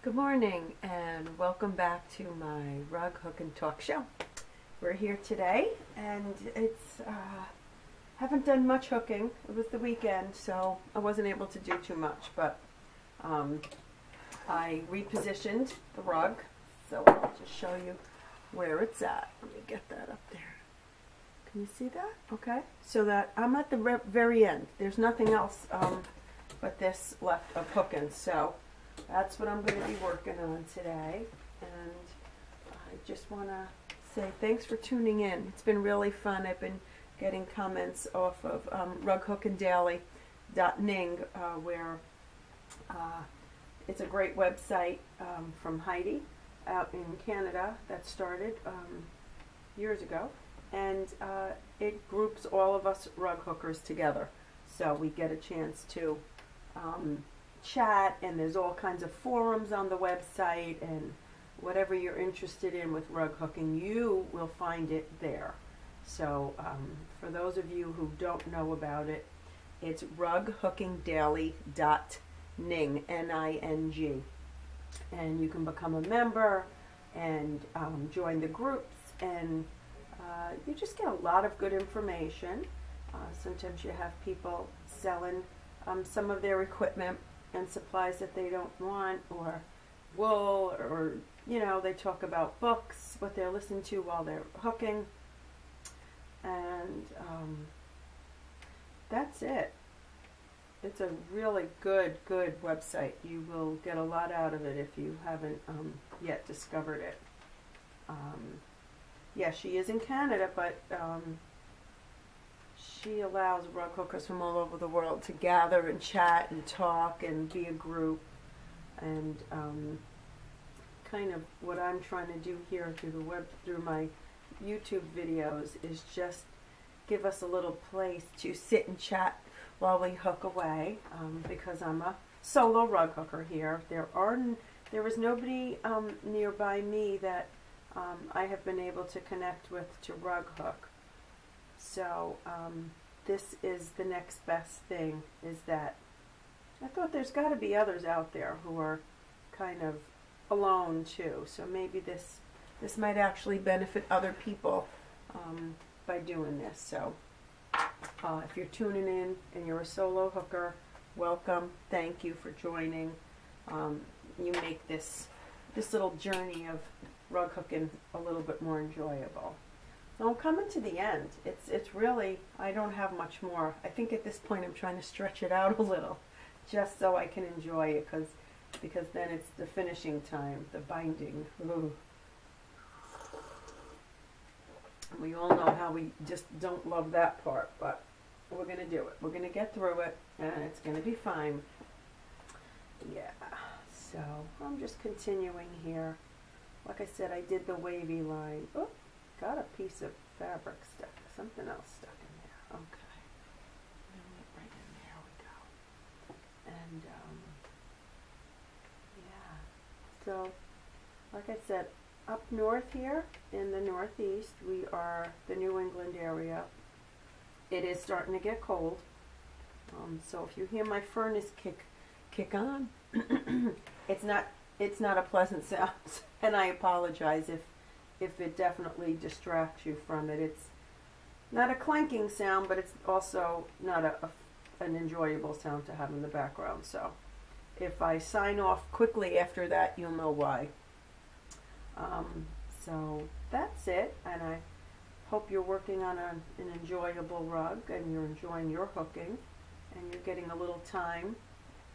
Good morning and welcome back to my Rug Hook and Talk show. We're here today and it's haven't done much hooking. It was the weekend, so I wasn't able to do too much, but I repositioned the rug, so I'll just show you where it's at. Let me get that up there. Can you see that? Okay, so that I'm at the very end. There's nothing else but this left of hooking, so that's what I'm going to be working on today. And I just want to say thanks for tuning in. It's been really fun. I've been getting comments off of rughookanddaily.ning, where it's a great website from Heidi out in Canada that started years ago. And it groups all of us rug hookers together. So we get a chance to chat, and there's all kinds of forums on the website, and whatever you're interested in with rug hooking, you will find it there. So for those of you who don't know about it, it's rughookingdaily.ning, N-I-N-G. And you can become a member and join the groups, and you just get a lot of good information. Sometimes you have people selling some of their equipment and supplies that they don't want, or wool, or they talk about books, what they're listening to while they're hooking, and that's it. It's a really good website. You will get a lot out of it if you haven't yet discovered it. Yeah, she is in Canada, but she allows rug hookers from all over the world to gather and chat and talk and be a group. And kind of what I'm trying to do here through my YouTube videos is just give us a little place to sit and chat while we hook away, because I'm a solo rug hooker here. There is nobody nearby me that I have been able to connect with to rug hook. So this is the next best thing, is that I thought there's got to be others out there who are kind of alone too. So maybe this might actually benefit other people by doing this. So if you're tuning in and you're a solo hooker, welcome. Thank you for joining. You make this little journey of rug hooking a little bit more enjoyable. So I'm coming to the end. It's really, I don't have much more. I think at this point I'm trying to stretch it out a little, just so I can enjoy it, because then it's the finishing time, the binding. Ooh. We all know how we just don't love that part, but we're going to do it. We're going to get through it, and it's going to be fine. Yeah, so I'm just continuing here. Like I said, I did the wavy line. Oh, got a piece of fabric stuck, something else stuck in there. Okay, right in there we go. And yeah, so like I said, up north here in the Northeast, we are the New England area. It is starting to get cold, so if you hear my furnace kick on, it's not a pleasant sound, and I apologize if it definitely distracts you from it. It's not a clanking sound, but it's also not an enjoyable sound to have in the background. So if I sign off quickly after that, you'll know why. So that's it, and I hope you're working on an enjoyable rug, and you're enjoying your hooking, and you're getting a little time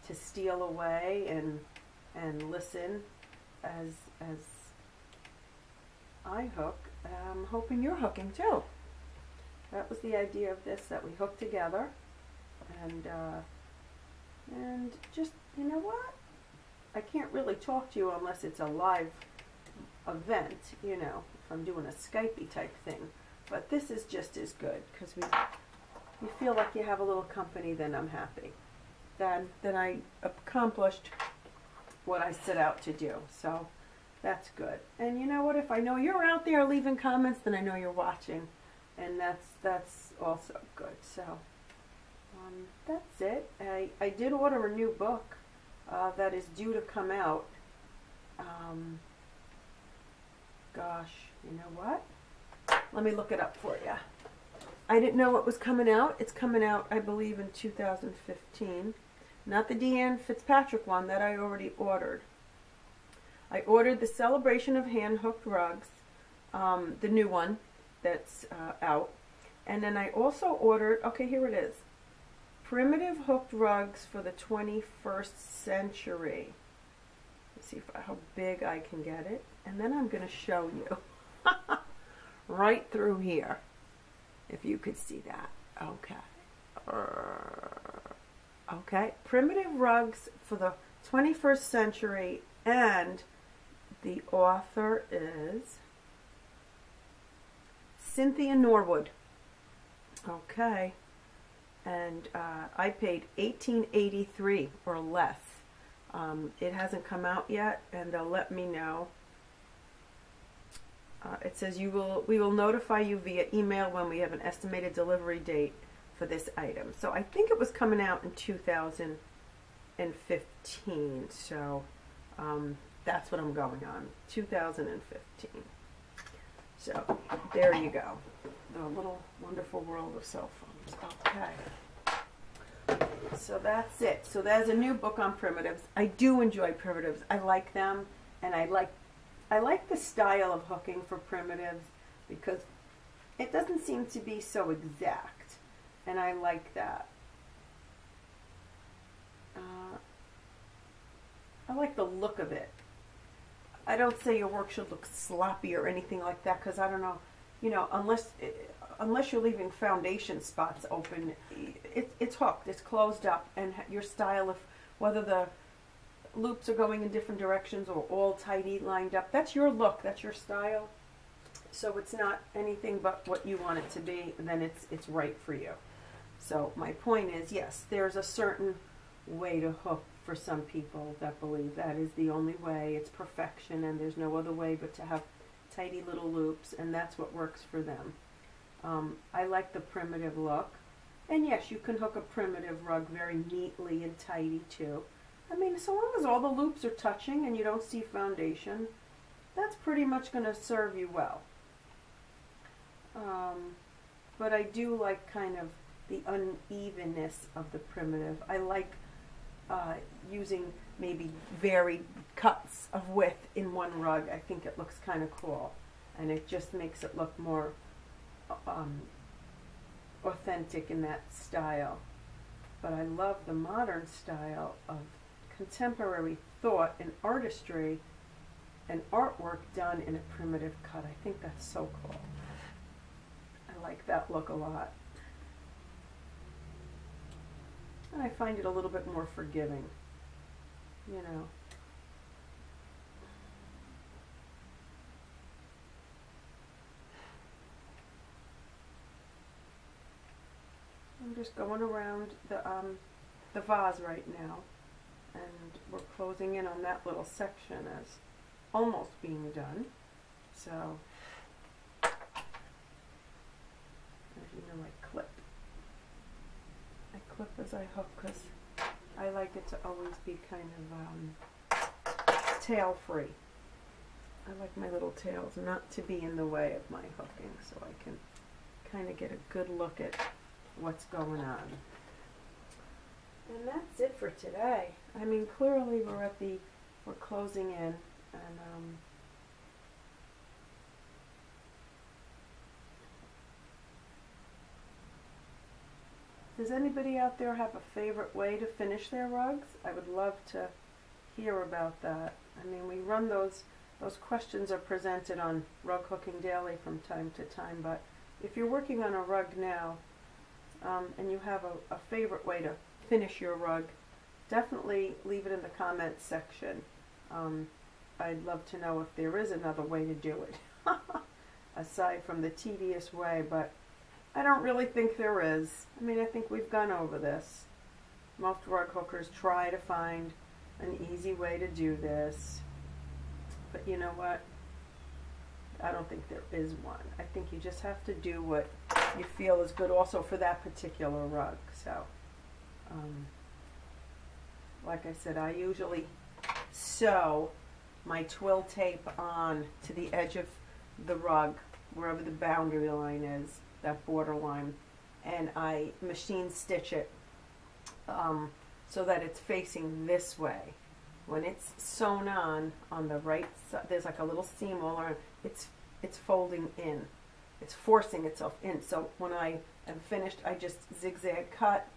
to steal away and listen as I hook. I'm hoping you're hooking too. That was the idea of this, that we hook together, and just, you know what? I can't really talk to you unless it's a live event, if I'm doing a Skypey type thing. But this is just as good, because you feel like you have a little company. Then I'm happy. Then I accomplished what I set out to do. So that's good. And you know what? If I know you're out there leaving comments, then I know you're watching, and that's also good. So that's it. I did order a new book that is due to come out gosh, you know what? Let me look it up for you. I didn't know it was coming out. It's coming out, I believe, in 2015. Not the Deanne Fitzpatrick one that I already ordered. I ordered the Celebration of Hand Hooked Rugs, the new one that's out. And then I also ordered, okay, here it is. Primitive Hooked Rugs for the 21st Century. Let's see how big I can get it. And then I'm going to show you right through here, if you could see that. Okay. Okay. Primitive Rugs for the 21st Century, and the author is Cynthia Norwood. Okay. And I paid $18.83 or less. It hasn't come out yet, and they'll let me know. It says we will notify you via email when we have an estimated delivery date for this item. So I think it was coming out in 2015. So that's what I'm going on, 2015. So there you go, the little wonderful world of cell phones. Okay. So that's it. So there's a new book on primitives. I do enjoy primitives. I like them, and I like the style of hooking for primitives because it doesn't seem to be so exact, and I like that. I like the look of it. I don't say your work should look sloppy or anything like that, because I don't know, you know, unless you're leaving foundation spots open, it's hooked, it's closed up, and your style of whether the loops are going in different directions or all tidy lined up, that's your look, that's your style. So it's not anything but what you want it to be, and then it's right for you. So my point is, yes, there's a certain way to hook for some people that believe that is the only way, it's perfection, and there's no other way but to have tidy little loops, and that's what works for them. I like the primitive look, and yes, you can hook a primitive rug very neatly and tidy too. I mean, so long as all the loops are touching and you don't see foundation, that's pretty much going to serve you well. But I do like kind of the unevenness of the primitive. I like using maybe varied cuts of width in one rug. I think it looks kind of cool, and it just makes it look more authentic in that style. But I love the modern style of contemporary thought and artistry and artwork done in a primitive cut. I think that's so cool. I like that look a lot. And I find it a little bit more forgiving, you know. I'm just going around the vase right now, and we're closing in on that little section as almost being done. So, as you know, I clip. I clip as I hook because I like it to always be kind of tail free. I like my little tails not to be in the way of my hooking, so I can kind of get a good look at what's going on. And that's it for today. I mean, clearly we're closing in, and does anybody out there have a favorite way to finish their rugs? I would love to hear about that. I mean, we run those questions are presented on Rug Hooking Daily from time to time, but if you're working on a rug now, and you have a favorite way to finish your rug, definitely leave it in the comments section. I'd love to know if there is another way to do it, aside from the tedious way, but I don't really think there is. I mean, I think we've gone over this. Most rug hookers try to find an easy way to do this, but you know what? I don't think there is one. I think you just have to do what you feel is good also for that particular rug. So, like I said, I usually sew my twill tape on to the edge of the rug, wherever the boundary line is, that border line, and I machine stitch it so that it's facing this way. When it's sewn on the right side, there's like a little seam all around. It's folding in. It's forcing itself in. So when I am finished, I just zigzag cut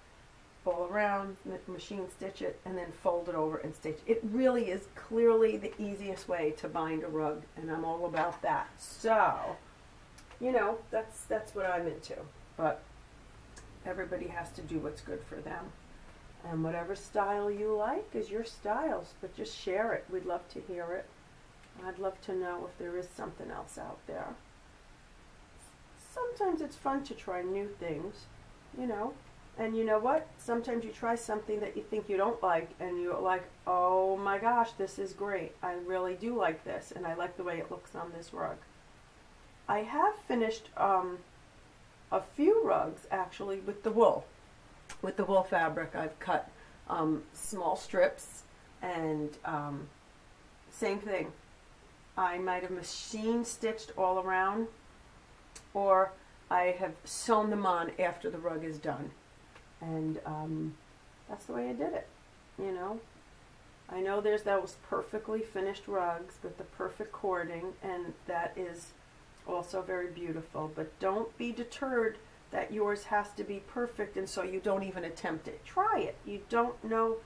all around, machine stitch it, and then fold it over and stitch. It really is clearly the easiest way to bind a rug, and I'm all about that. So, you know, that's what I'm into. But everybody has to do what's good for them. And whatever style you like is your style, but just share it. We'd love to hear it. I'd love to know if there is something else out there. Sometimes it's fun to try new things, you know. And you know what? Sometimes you try something that you think you don't like, and you're like, oh my gosh, this is great. I really do like this, and I like the way it looks on this rug. I have finished a few rugs, actually, with the wool. With the wool fabric, I've cut small strips, and same thing. I might have machine stitched all around, or I have sewn them on after the rug is done. And that's the way I did it, you know. I know there's those perfectly finished rugs with the perfect cording, and that is also very beautiful. But don't be deterred that yours has to be perfect, and so you don't even attempt it. Try it. You don't know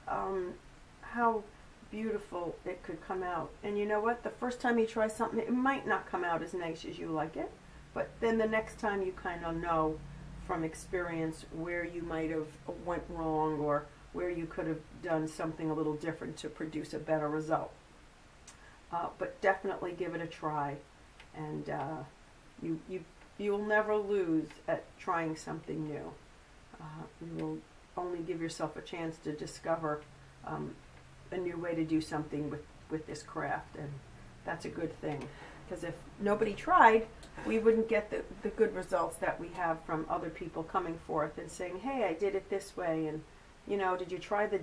how beautiful it could come out. And you know what? The first time you try something, it might not come out as nice as you like it, but then the next time you kind of know from experience where you might have went wrong, or where you could have done something a little different to produce a better result. But definitely give it a try, and you'll never lose at trying something new. You will only give yourself a chance to discover a new way to do something with this craft, and that's a good thing. Because if nobody tried, we wouldn't get the good results that we have from other people coming forth and saying, hey, I did it this way, and, you know, did you try the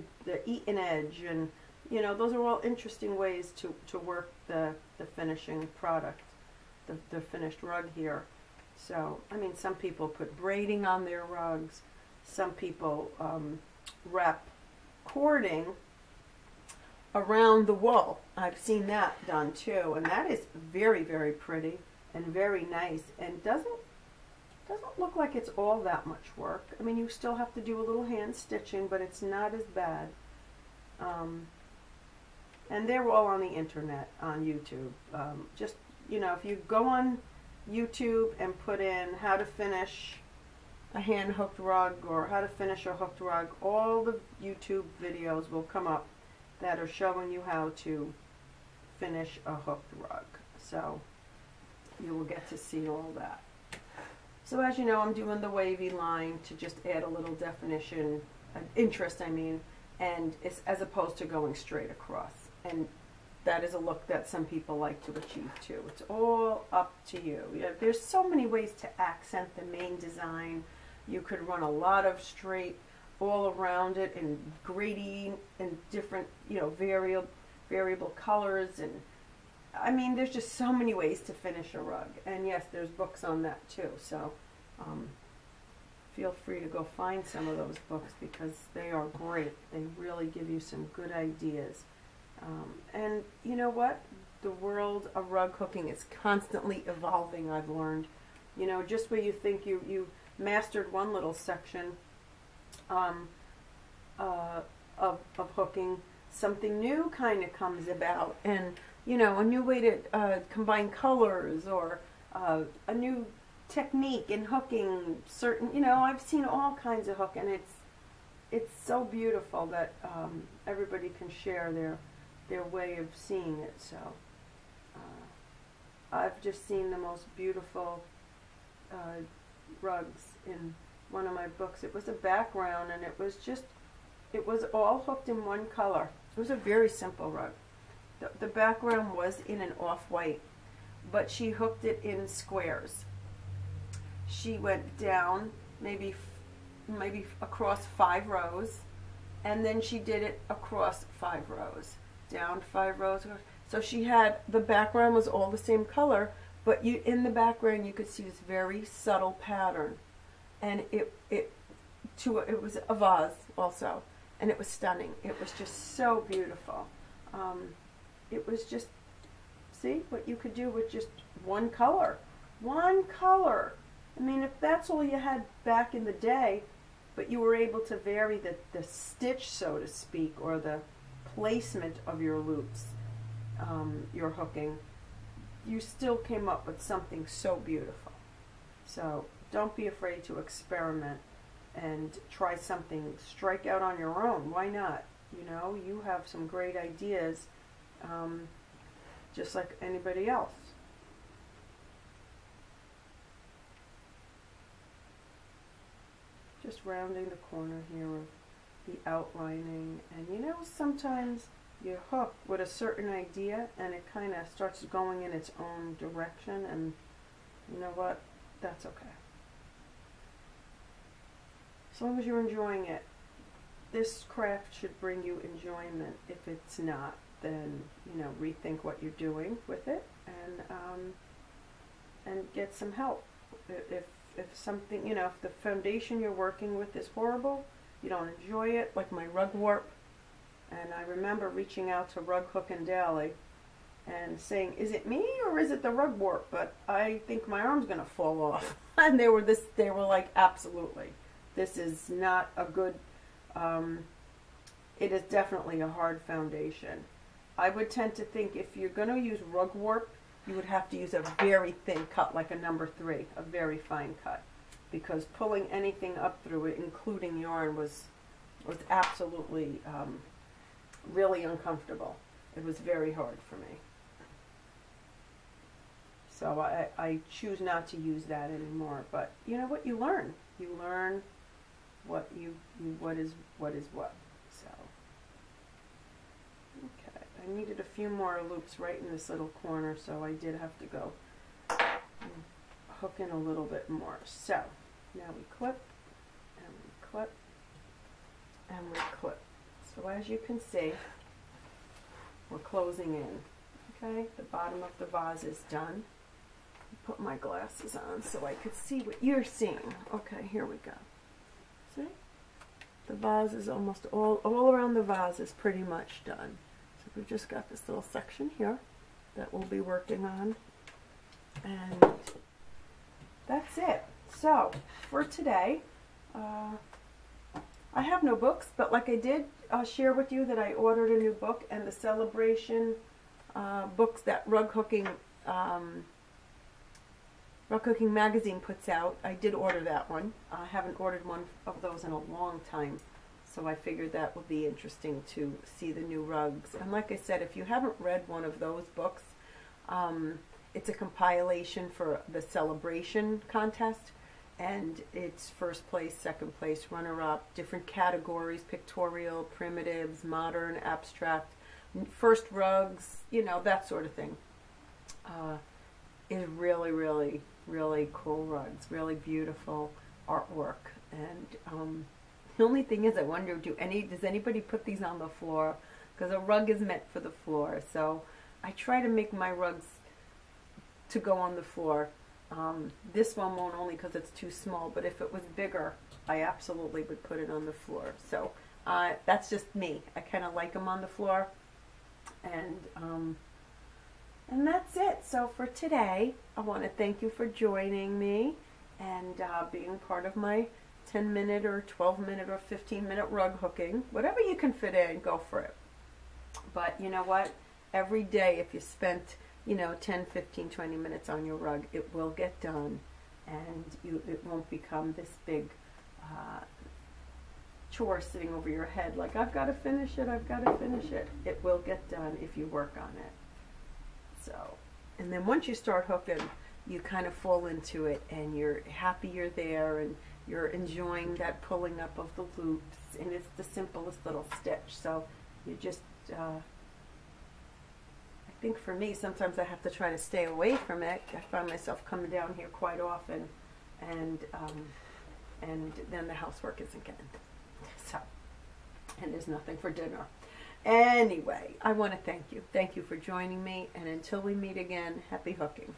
eaten edge? And, you know, those are all interesting ways to work the finishing product, the finished rug here. So, I mean, some people put braiding on their rugs. Some people wrap cording around the wool. I've seen that done too, and that is very, very pretty and very nice, and doesn't look like it's all that much work. I mean, you still have to do a little hand stitching, but it's not as bad. And they're all on the internet, on YouTube. Just, you know, if you go on YouTube and put in how to finish a hand hooked rug or how to finish a hooked rug, all the YouTube videos will come up that are showing you how to finish a hooked rug. So you will get to see all that. So as you know, I'm doing the wavy line to just add a little definition, interest I mean, and it's as opposed to going straight across. And that is a look that some people like to achieve too. It's all up to you. There's so many ways to accent the main design. You could run a lot of straight all around it, and gradient and different, you know, variable colors, and I mean, there's just so many ways to finish a rug. And yes, there's books on that too. So feel free to go find some of those books, because they are great. They really give you some good ideas. And you know what? The world of rug hooking is constantly evolving, I've learned. You know, just where you think you mastered one little section of hooking, something new kind of comes about, and you know, a new way to combine colors, or a new technique in hooking certain, you know, I've seen all kinds of hook, and it's so beautiful that everybody can share their way of seeing it. So I've just seen the most beautiful rugs in one of my books. It was a background, and it was all hooked in one color. It was a very simple rug. The background was in an off-white, but she hooked it in squares. She went down maybe across 5 rows, and then she did it across 5 rows, down 5 rows. So she had, the background was all the same color, but you, in the background you could see this very subtle pattern. And it was a vase also, and it was stunning. It was just so beautiful. It was just, see what you could do with just one color. One color. I mean, if that's all you had back in the day, but you were able to vary the stitch, so to speak, or the placement of your loops, your hooking, you still came up with something so beautiful. So don't be afraid to experiment and try something. Strike out on your own. Why not? You know, you have some great ideas, just like anybody else. Just rounding the corner here of the outlining. And you know, sometimes you hook with a certain idea and it kind of starts going in its own direction, and you know what? That's okay. As long as you're enjoying it. This craft should bring you enjoyment. If it's not, then, you know, rethink what you're doing with it, and get some help. If something, you know, if the foundation you're working with is horrible, you don't enjoy it, like my rug warp, and I remember reaching out to Rug Hook and Dally and saying, is it me or is it the rug warp? But I think my arm's gonna fall off. And they were like, absolutely. This is not a good, it is definitely a hard foundation. I would tend to think if you're going to use rug warp, you would have to use a very thin cut, like a number 3, a very fine cut. Because pulling anything up through it, including yarn, was absolutely really uncomfortable. It was very hard for me. So I choose not to use that anymore. But you know what? You learn. You learn what is what. So okay, I needed a few more loops right in this little corner, so I did have to go and hook in a little bit more. So now we clip and we clip and we clip. So as you can see, we're closing in. Okay, the bottom of the vase is done. Put my glasses on so I could see what you're seeing. Okay, here we go. See? The vase is almost all around the vase is pretty much done. So we've just got this little section here that we'll be working on. And that's it. So, for today, I have no books, but like I did share with you that I ordered a new book, and the Celebration books that Rug Hooking magazine puts out, I did order that one. I haven't ordered one of those in a long time, so I figured that would be interesting to see the new rugs. And like I said, if you haven't read one of those books, it's a compilation for the Celebration contest, and it's first place, second place, runner-up, different categories: pictorial, primitives, modern, abstract, first rugs, you know, that sort of thing. Is really, really, really cool rugs, really beautiful artwork. And the only thing is, I wonder, does anybody put these on the floor? Because a rug is meant for the floor. So I try to make my rugs to go on the floor. This one won't, only because it's too small, but if it was bigger, I absolutely would put it on the floor. So that's just me. I kind of like them on the floor. And that's it. So for today, I want to thank you for joining me and being part of my 10-minute or 12-minute or 15-minute rug hooking. Whatever you can fit in, go for it. But you know what? Every day, if you spent, you know, 10, 15, 20 minutes on your rug, it will get done, and it won't become this big chore sitting over your head like, I've got to finish it, I've got to finish it. It will get done if you work on it. So, and then once you start hooking, you kind of fall into it, and you're happy you're there, and you're enjoying that pulling up of the loops, and it's the simplest little stitch. So you just, I think for me, sometimes I have to try to stay away from it. I find myself coming down here quite often, and then the housework isn't getting done. So, and there's nothing for dinner. Anyway, I want to thank you. Thank you for joining me, and until we meet again, happy hooking.